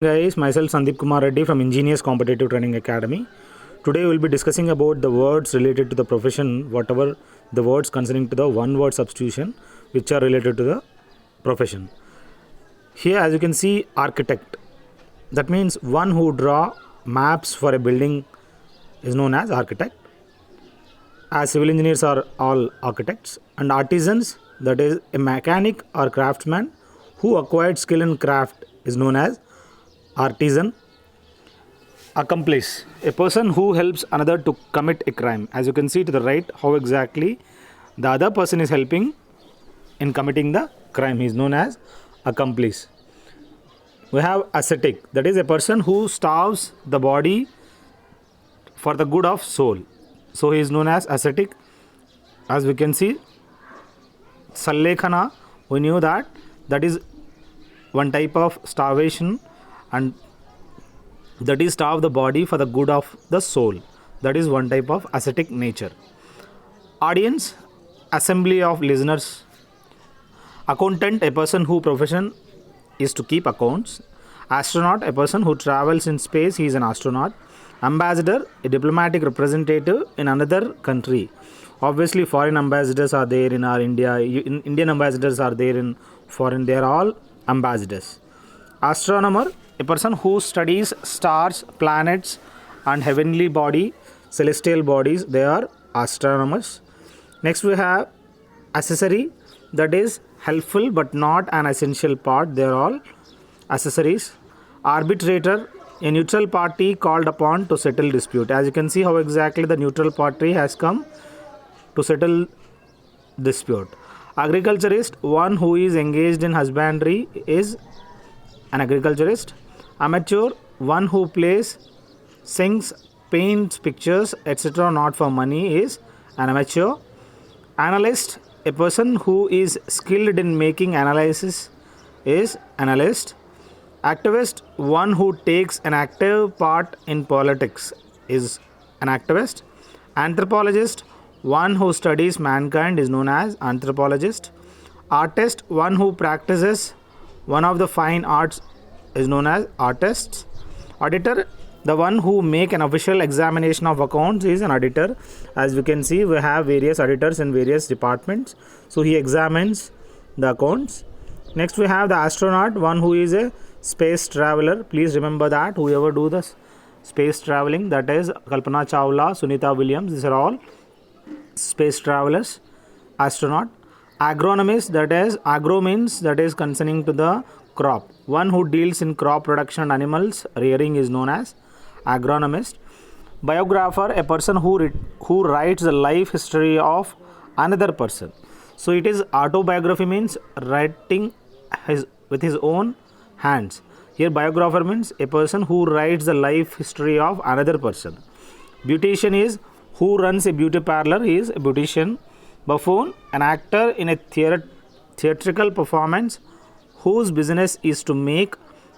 Guys, myself Sandeep Kumar Reddy from Ingenious Competitive Training Academy. Today we'll be discussing about the words related to the profession, whatever the words concerning to the one word substitution which are related to the profession. Here as you can see, architect. That means one who draw maps for a building is known as architect. As civil engineers are all architects, and artisans, that is a mechanic or craftsman who acquired skill in craft is known as artisan. Accomplice, a person who helps another to commit a crime. As you can see to the right, how exactly the other person is helping in committing the crime, he is known as accomplice. We have ascetic, that is a person who starves the body for the good of soul, so he is known as ascetic. As we can see, Sallekhana, we knew that is one type of starvation, and that is starve the body for the good of the soul. That is one type of ascetic nature. Audience, assembly of listeners. Accountant, a person whose profession is to keep accounts. Astronaut, a person who travels in space, he is an astronaut. Ambassador, a diplomatic representative in another country. Obviously foreign ambassadors are there in our India, Indian ambassadors are there in foreign, they are all ambassadors. Astronomer, a person who studies stars, planets and heavenly body, celestial bodies, they are astronomers. Next we have accessory, that is helpful but not an essential part, they are all accessories. Arbitrator, a neutral party called upon to settle dispute. As you can see how exactly the neutral party has come to settle dispute. Agriculturist, one who is engaged in husbandry is an agriculturist. Amateur, one who plays, sings, paints pictures, etc. not for money is an amateur. Analyst, a person who is skilled in making analysis is analyst. Activist, one who takes an active part in politics is an activist. Anthropologist, one who studies mankind is known as anthropologist. Artist, one who practices one of the fine arts is known as artists. Auditor, the one who make an official examination of accounts is an auditor. As we can see, we have various auditors in various departments, so he examines the accounts. Next we have the astronaut, one who is a space traveler. Please remember that whoever do this space traveling, that is Kalpana Chawla, Sunita Williams, these are all space travelers. Astronaut. Agronomist, that is agro means that is concerning to the crop, one who deals in crop production and animals rearing is known as agronomist. Biographer, a person who writes the life history of another person. So it is autobiography means writing with his own hands. Here biographer means a person who writes the life history of another person. Beautician is who runs a beauty parlor, he is a beautician. Buffoon, an actor in a theatrical performance whose business is to make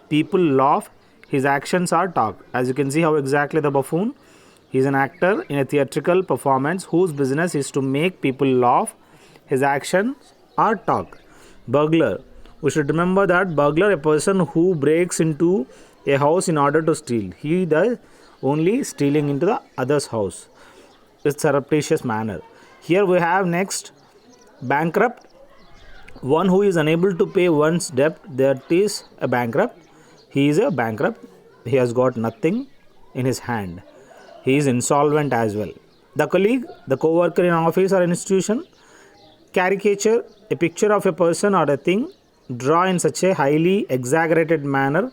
people laugh, his actions are talk. As you can see how exactly the buffoon, he is an actor in a theatrical performance whose business is to make people laugh, his actions are talk. Burglar, we should remember that burglar, a person who breaks into a house in order to steal, he does only stealing into the other's house with surreptitious manner. Here we have next bankrupt, one who is unable to pay one's debt, that is a bankrupt. He is a bankrupt, he has got nothing in his hand, he is insolvent as well. The colleague, the co-worker in office or institution. Caricature, a picture of a person or a thing drawn in such a highly exaggerated manner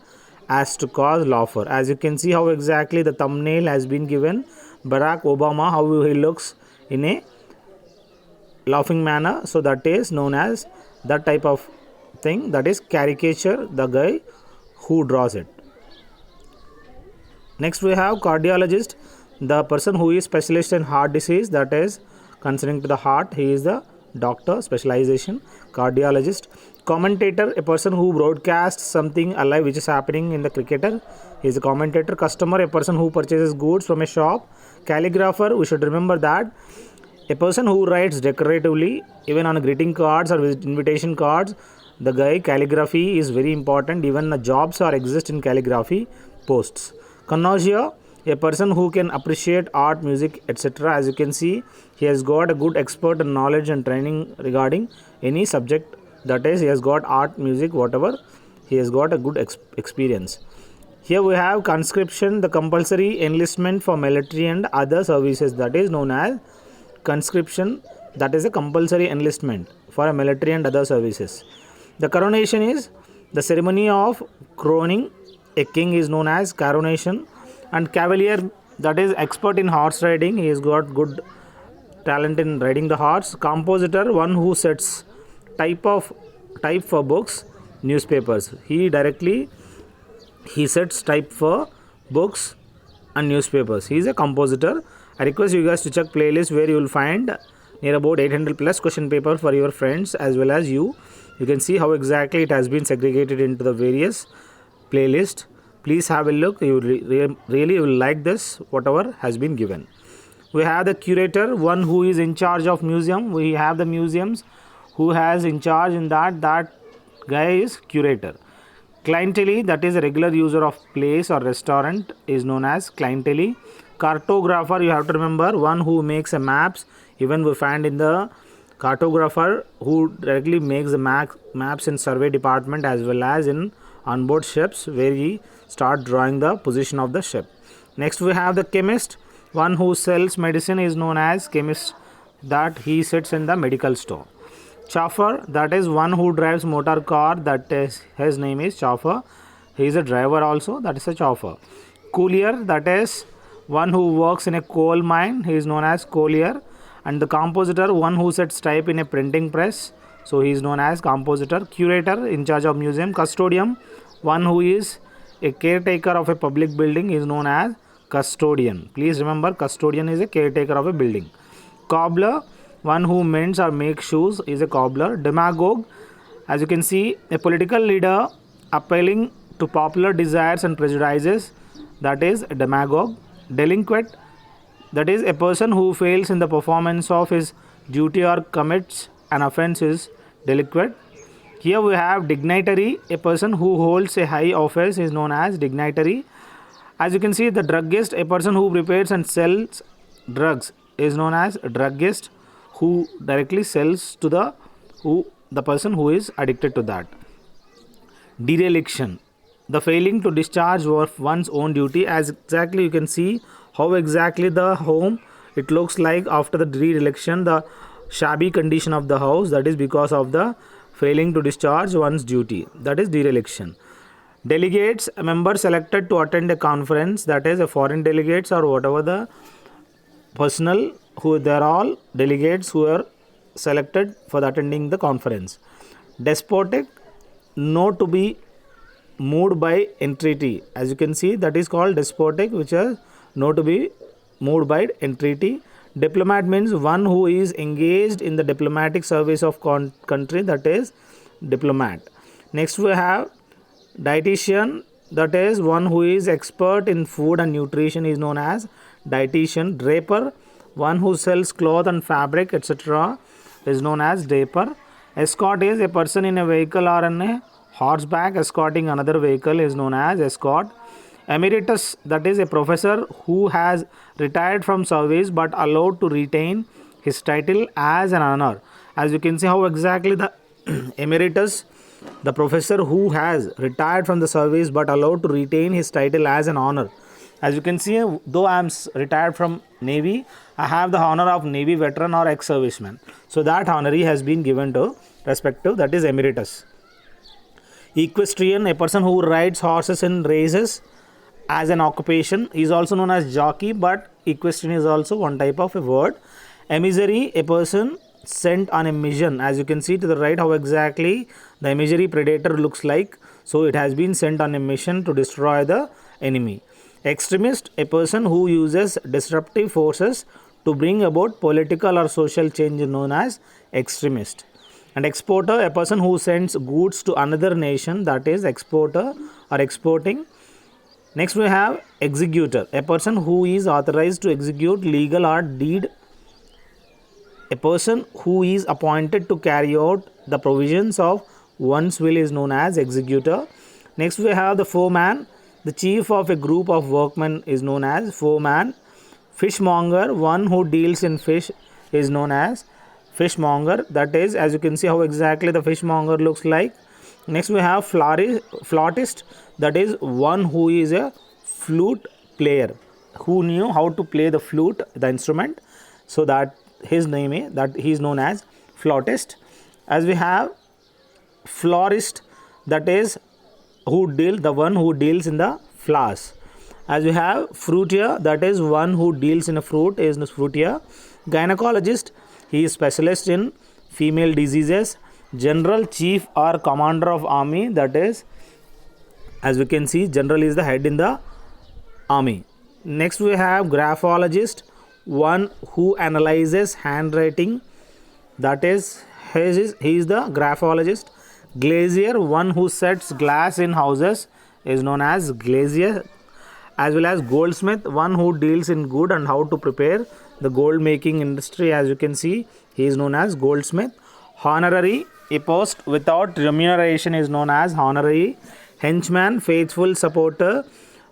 as to cause laughter. As you can see how exactly the thumbnail has been given, Barack Obama, how he looks in a laughing manner, so that is known as that type of thing, that is caricature, the guy who draws it. Next we have cardiologist, the person who is specialist in heart disease, that is concerning to the heart, he is the doctor specialization, cardiologist. Commentator, a person who broadcasts something alive which is happening in the cricketer, he is a commentator. Customer, a person who purchases goods from a shop. Calligrapher, we should remember that a person who writes decoratively even on greeting cards or invitation cards, the guy calligraphy is very important. Even the jobs are exist in calligraphy posts. Connoisseur, a person who can appreciate art, music, etc. As you can see, he has got a good expert and knowledge and training regarding any subject. That is, he has got art, music, whatever. He has got a good experience. Here we have conscription, the compulsory enlistment for military and other services. That is known as conscription. That is a compulsory enlistment for a military and other services. The coronation is the ceremony of crowning a king is known as coronation. And cavalier, that is expert in horse riding. He has got good talent in riding the horse. Compositor, one who sets type for books, newspapers. He sets type for books and newspapers. He is a compositor. I request you guys to check playlist where you will find near about 800 plus question paper for your friends as well as you. You can see how exactly it has been segregated into the various playlist. Please have a look. You really will like this, whatever has been given. We have the curator, one who is in charge of museum. We have the museums who has in charge in that guy is curator. Clientele, that is a regular user of place or restaurant, is known as clientele. Cartographer, you have to remember, one who makes a maps. Even we find in the cartographer who directly makes the maps in survey department as well as in onboard ships where he start drawing the position of the ship. Next we have the chemist, one who sells medicine is known as chemist, that he sits in the medical store. Chauffeur, that is one who drives motor car, that is his name is chauffeur. He is a driver also, that is a chauffeur. Collier, that is one who works in a coal mine, he is known as collier. And the compositor, one who sets type in a printing press, so he is known as compositor. Curator, in charge of museum. Custodian, one who is a caretaker of a public building, is known as custodian. Please remember, custodian is a caretaker of a building. Cobbler, one who mends or makes shoes, is a cobbler. Demagogue, as you can see, a political leader appealing to popular desires and prejudices, that is a demagogue. Delinquent, that is a person who fails in the performance of his duty or commits an offense, is delinquent. Here we have dignitary, a person who holds a high office is known as dignitary. As you can see, the druggist, a person who prepares and sells drugs, is known as druggist, who directly sells to the person who is addicted to that. Dereliction, the failing to discharge one's own duty. As exactly you can see how exactly the home it looks like after the dereliction, the shabby condition of the house, that is because of the failing to discharge one's duty, that is dereliction. Delegates, a member selected to attend a conference, that is a foreign delegates or whatever the personal who they are all delegates who are selected for attending the conference. Despotic, not to be moved by entreaty. As you can see, that is called despotic, which is not to be moved by entreaty. Diplomat means one who is engaged in the diplomatic service of country, that is diplomat. Next we have dietitian, that is one who is expert in food and nutrition, is known as dietitian. Draper, one who sells cloth and fabric etc., is known as draper. Escort is a person in a vehicle or on a horseback escorting another vehicle, is known as escort. Emeritus, that is a professor who has retired from service but allowed to retain his title as an honor. As you can see how exactly the emeritus, the professor who has retired from the service but allowed to retain his title as an honor. As you can see, though I am retired from Navy, I have the honor of Navy veteran or ex-serviceman. So that honor has been given to respective, that is emeritus. Equestrian, a person who rides horses in races as an occupation, is also known as jockey, but equestrian is also one type of a word. Emissary, a person sent on a mission. As you can see to the right how exactly the emissary predator looks like. So it has been sent on a mission to destroy the enemy. Extremist, a person who uses disruptive forces to bring about political or social change, known as extremist. And exporter, a person who sends goods to another nation, that is exporter or exporting. Next we have executor, a person who is authorized to execute legal or deed, a person who is appointed to carry out the provisions of one's will is known as executor. Next we have the foreman. The chief of a group of workmen is known as foreman. Fishmonger, one who deals in fish, is known as fishmonger. That is, as you can see how exactly the fishmonger looks like. Next we have flautist, that is one who is a flute player, who knew how to play the flute, the instrument, so that his name is, that he is known as flautist. As we have florist, that is the one who deals in the flowers. As we have fruitier, that is one who deals in a fruit, is fruitier. Gynecologist, he is specialist in female diseases. General, chief or commander of army, that is, as we can see, general is the head in the army. Next we have graphologist, one who analyzes handwriting, that is he is the graphologist. Glazier, one who sets glass in houses, is known as glazier. As well as goldsmith, one who deals in good and how to prepare the gold making industry, as you can see, he is known as goldsmith. Honorary, a post without remuneration, is known as honorary. Henchman, faithful supporter.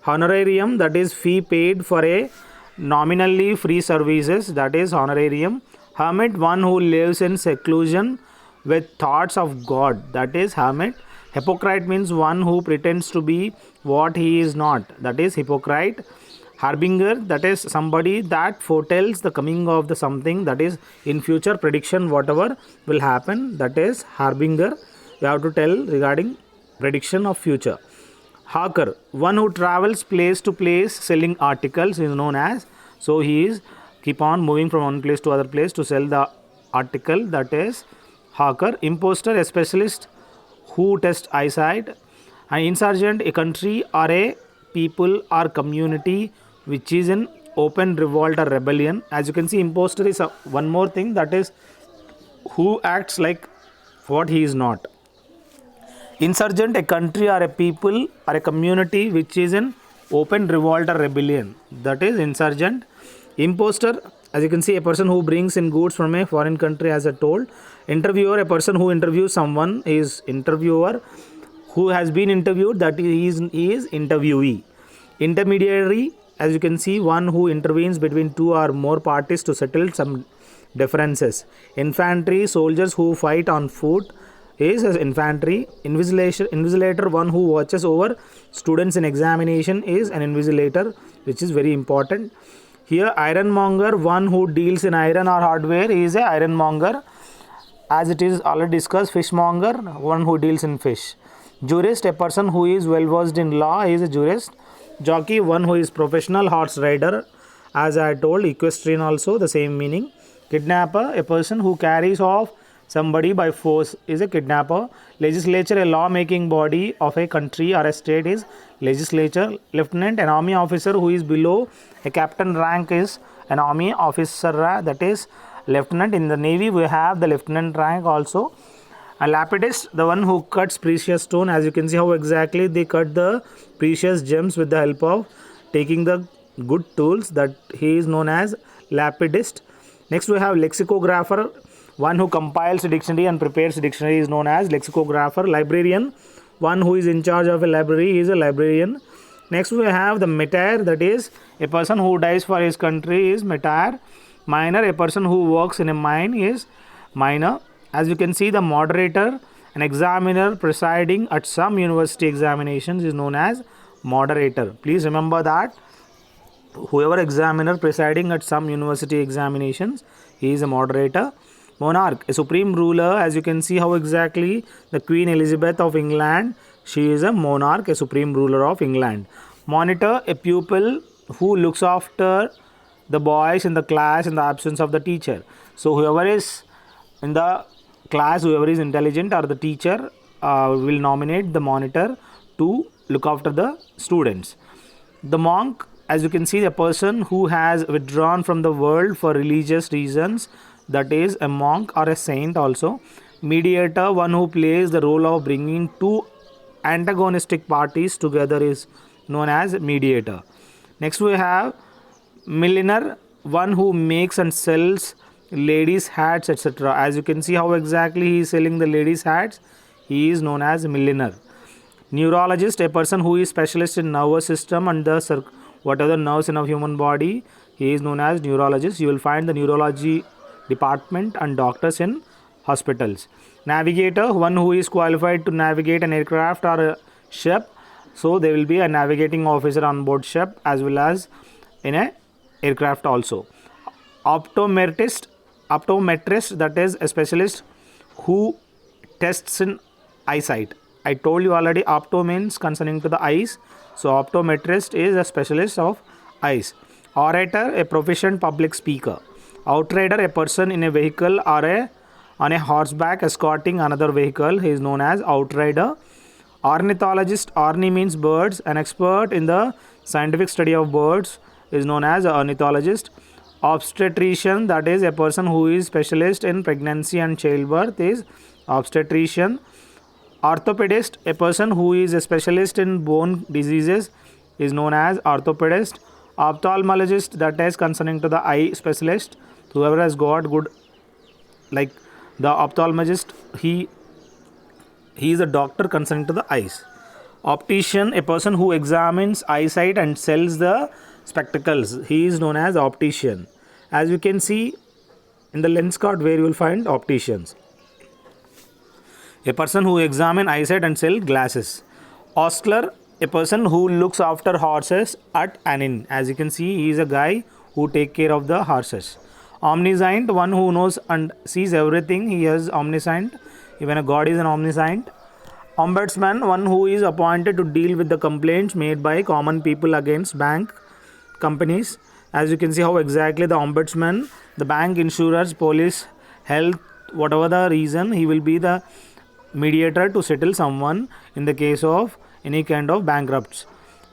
Honorarium, that is fee paid for a nominally free services, that is honorarium. Hermit, one who lives in seclusion with thoughts of God, that is hermit. Hypocrite means one who pretends to be what he is not, that is hypocrite. Harbinger, that is somebody that foretells the coming of the something, that is in future prediction whatever will happen, that is harbinger. You have to tell regarding prediction of future. Hawker, one who travels place to place selling articles, is known as, so he is keep on moving from one place to other place to sell the article, that is hawker. Imposter, a specialist who tests eyesight. An insurgent, a country or a people or community which is in open revolt or rebellion. As you can see, imposter is one more thing, that is who acts like what he is not. Insurgent, a country or a people or a community which is in open revolt or rebellion, that is insurgent. Imposter, as you can see, a person who brings in goods from a foreign country, as I told. Interviewer, a person who interviews someone, is interviewer. Who has been interviewed, that he is interviewee. Intermediary, as you can see, one who intervenes between two or more parties to settle some differences. Infantry, soldiers who fight on foot, is as infantry. Invigilator, one who watches over students in examination, is an invigilator, which is very important. Here ironmonger, one who deals in iron or hardware, is a ironmonger. As it is already discussed, fishmonger, one who deals in fish. Jurist, a person who is well versed in law, is a jurist. Jockey, one who is professional horse rider, as I told, equestrian also the same meaning. Kidnapper, a person who carries off somebody by force, is a kidnapper. Legislature, a law making body of a country or a state, is legislature. Lieutenant, an army officer who is below a captain rank, is an army officer, that is lieutenant. In the navy we have the lieutenant rank also. A lapidist, the one who cuts precious stone, as you can see how exactly they cut the precious gems with the help of taking the good tools, that he is known as lapidist. Next we have lexicographer, one who compiles a dictionary and prepares a dictionary, is known as lexicographer. Librarian, one who is in charge of a library, is a librarian. Next we have the martyr, that is a person who dies for his country, is martyr. Miner, a person who works in a mine, is miner. As you can see, the moderator, an examiner presiding at some university examinations, is known as moderator. Please remember that whoever examiner presiding at some university examinations, he is a moderator. Monarch, a supreme ruler, as you can see how exactly the Queen Elizabeth of England, she is a monarch, a supreme ruler of England. Monitor, a pupil who looks after the boys in the class in the absence of the teacher. So whoever is in the class, whoever is intelligent, or the teacher will nominate the monitor to look after the students. The monk, as you can see, a person who has withdrawn from the world for religious reasons, that is a monk or a saint also. Mediator, one who plays the role of bringing two antagonistic parties together, is known as mediator. Next we have milliner, one who makes and sells ladies hats, etc. As you can see how exactly he is selling the ladies hats, he is known as millionaire. Neurologist, a person who is specialist in nervous system and the whatever the nerves in a human body, he is known as neurologist. You will find the neurology department and doctors in hospitals. Navigator, one who is qualified to navigate an aircraft or a ship, so there will be a navigating officer on board ship as well as in a aircraft also. Optometrist, that is a specialist who tests in eyesight. I told you already, opto means concerning to the eyes, so optometrist is a specialist of eyes. Orator, a proficient public speaker. Outrider, a person in a vehicle or on a horseback escorting another vehicle, he is known as outrider. Ornithologist, orni means birds, an expert in the scientific study of birds is known as ornithologist. Obstetrician, that is a person who is specialist in pregnancy and childbirth, is obstetrician. Orthopedist, a person who is a specialist in bone diseases, is known as orthopedist. Ophthalmologist, that is concerning to the eye specialist, whoever has got good, like the ophthalmologist, he is a doctor concerning to the eyes. Optician, a person who examines eyesight and sells the spectacles, he is known as optician. As you can see in the lens card where you will find opticians, a person who examines eyesight and sell glasses. Ostler, a person who looks after horses at an inn. As you can see, he is a guy who take care of the horses. Omniscient, one who knows and sees everything, he is omniscient. Even a god is an omniscient. Ombudsman, one who is appointed to deal with the complaints made by common people against bank companies. As you can see how exactly the ombudsman, the bank, insurers, police, health, whatever the reason, he will be the mediator to settle someone in the case of any kind of bankrupts.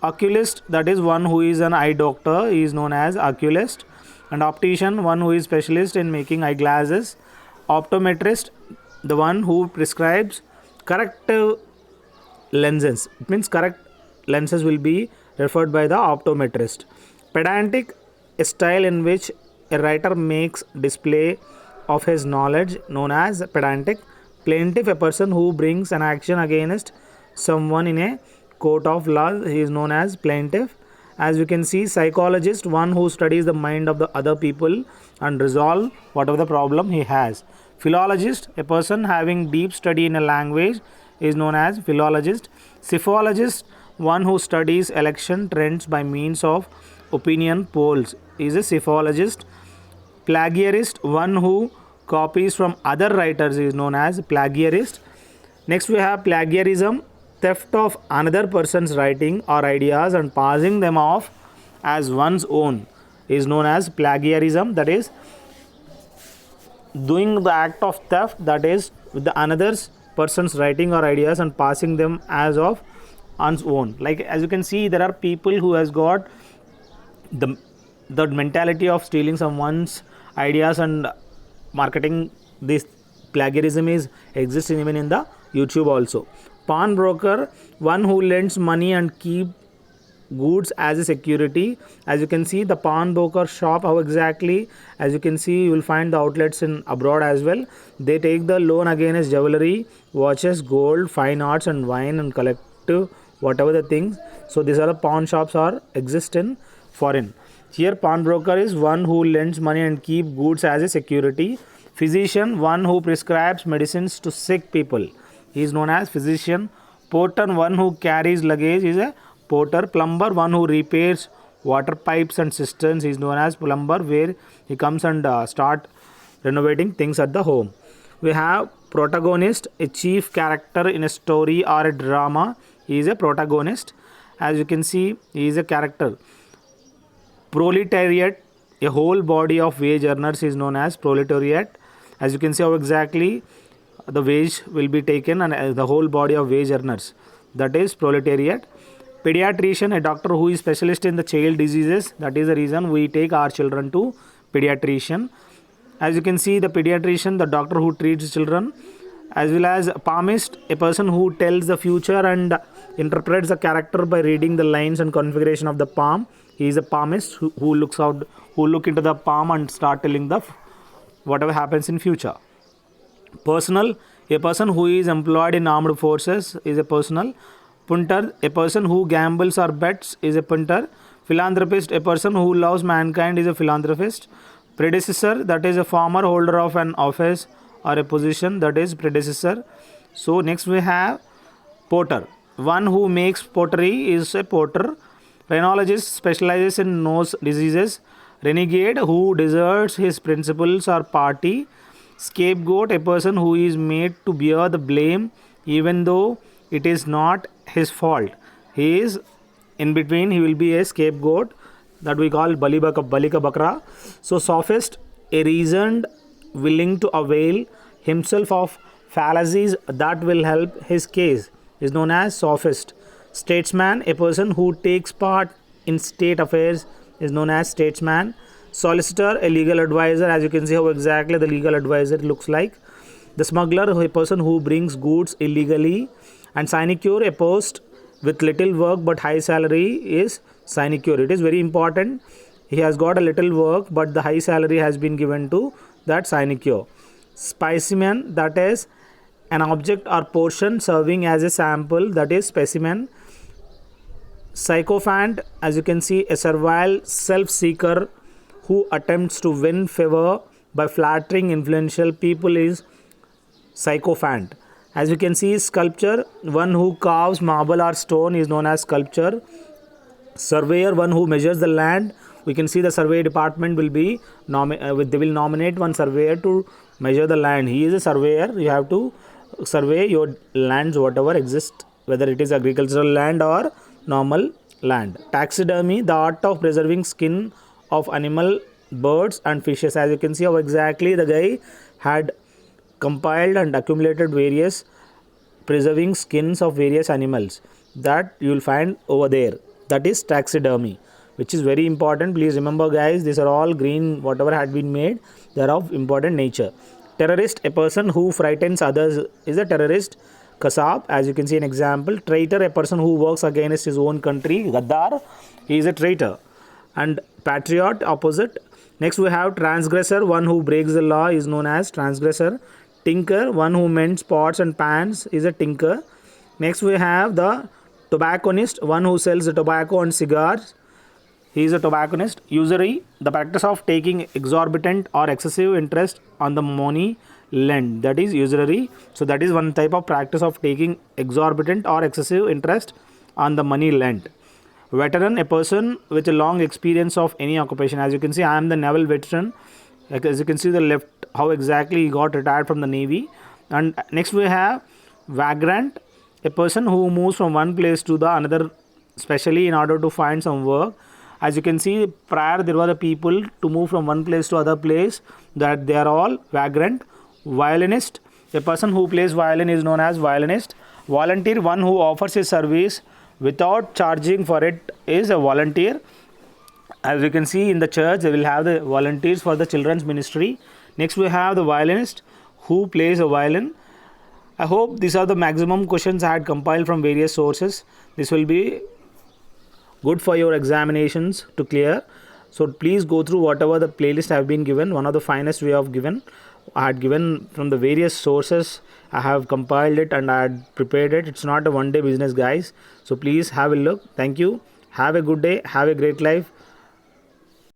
Oculist, that is one who is an eye doctor, he is known as oculist. And optician, one who is specialist in making eyeglasses. Optometrist, the one who prescribes corrective lenses. It means correct lenses will be referred by the optometrist. Pedantic, a style in which a writer makes display of his knowledge, known as pedantic. Plaintiff, a person who brings an action against someone in a court of law, he is known as plaintiff. As you can see, psychologist, one who studies the mind of the other people and resolve whatever the problem he has. Philologist, a person having deep study in a language, is known as philologist. Psephologist, one who studies election trends by means of opinion polls, is a psephologist. Plagiarist, one who copies from other writers, is known as plagiarist. Next we have plagiarism, theft of another person's writing or ideas and passing them off as one's own, is known as plagiarism. That is doing the act of theft, that is with the another person's writing or ideas and passing them as of one's own. Like as you can see, there are people who has got the mentality of stealing someone's ideas and marketing. This plagiarism is exists even in the YouTube also. Pawnbroker, one who lends money and keep goods as a security. As you can see, the pawnbroker shop, how exactly, as you can see, you will find the outlets in abroad as well. They take the loan against jewelry, watches, gold, fine arts and wine and collective whatever the things. So these are the pawn shops are exist in foreign. Here pawnbroker is one who lends money and keep goods as a security. Physician, one who prescribes medicines to sick people, he is known as physician. Porter, one who carries luggage, is a porter. Plumber, one who repairs water pipes and cisterns, is known as plumber, where he comes and start renovating things at the home. We have protagonist, a chief character in a story or a drama, he is a protagonist. As you can see, he is a character. Proletariat, a whole body of wage earners, is known as proletariat. As you can see how exactly the wage will be taken and the whole body of wage earners, that is proletariat. Pediatrician, a doctor who is specialist in the child diseases, that is the reason we take our children to pediatrician. As you can see, the pediatrician, the doctor who treats children. As well as palmist, a person who tells the future and interprets the character by reading the lines and configuration of the palm, he is a palmist who look into the palm and start telling the whatever happens in future. Personal, A person who is employed in armed forces is a personal. Punter, a person who gambles or bets is a punter. Philanthropist, a person who loves mankind is a philanthropist. Predecessor, that is a former holder of an office or a position, that is predecessor. So next we have potter. One who makes pottery is a potter. Phrenologist specializes in nose diseases. Renegade, who deserts his principles or party. Scapegoat, a person who is made to bear the blame even though it is not his fault. He is in between, he will be a scapegoat, that we call Balika Bakra. So, sophist, a reasoned, willing to avail himself of fallacies that will help his case, is known as sophist. Statesman, a person who takes part in state affairs, is known as statesman. Solicitor, a legal advisor. As you can see how exactly the legal advisor looks like. The smuggler, a person who brings goods illegally. And sinecure, a post with little work but high salary, is sinecure. It is very important. He has got a little work but the high salary has been given to that sinecure. Specimen, that is an object or portion serving as a sample, that is specimen. Sycophant, as you can see, a servile self-seeker who attempts to win favor by flattering influential people, is sycophant. As you can see, sculpture, one who carves marble or stone, is known as sculpture. Surveyor, one who measures the land. We can see the survey department will be they will nominate one surveyor to measure the land. He is a surveyor. You have to survey your lands, whatever exist, whether it is agricultural land or normal land. Taxidermy, the art of preserving skin of animal, birds and fishes. As you can see how exactly the guy had compiled and accumulated various preserving skins of various animals, that you will find over there. That is taxidermy, which is very important. Please remember guys, these are all green, whatever had been made, they are of important nature. Terrorist, a person who frightens others, is a terrorist. Kasab, as you can see an example. Traitor, a person who works against his own country. Gaddar, he is a traitor. And patriot, opposite. Next we have transgressor, one who breaks the law, is known as transgressor. Tinker, one who mends pots and pans, is a tinker. Next we have the tobacconist, one who sells the tobacco and cigars, he is a tobacconist. Usury, the practice of taking exorbitant or excessive interest on the money lent, that is usury. So that is one type of practice of taking exorbitant or excessive interest on the money lent. Veteran, a person with a long experience of any occupation. As you can see, I am the naval veteran. Like, as you can see the left, how exactly he got retired from the navy. And next we have vagrant, a person who moves from one place to the another, especially in order to find some work. As you can see, prior there were the people to move from one place to other place, that they are all vagrant. Violinist, a person who plays violin, is known as violinist. Volunteer, one who offers his service without charging for it, is a volunteer. As you can see in the church, they will have the volunteers for the children's ministry. Next we have the violinist who plays a violin. I hope these are the maximum questions I had compiled from various sources. This will be good for your examinations to clear. So please go through whatever the playlist I have been given. One of the finest way of given. I had given from the various sources. I have compiled it and I had prepared it. It's not a one day business guys. So please have a look. Thank you. Have a good day. Have a great life.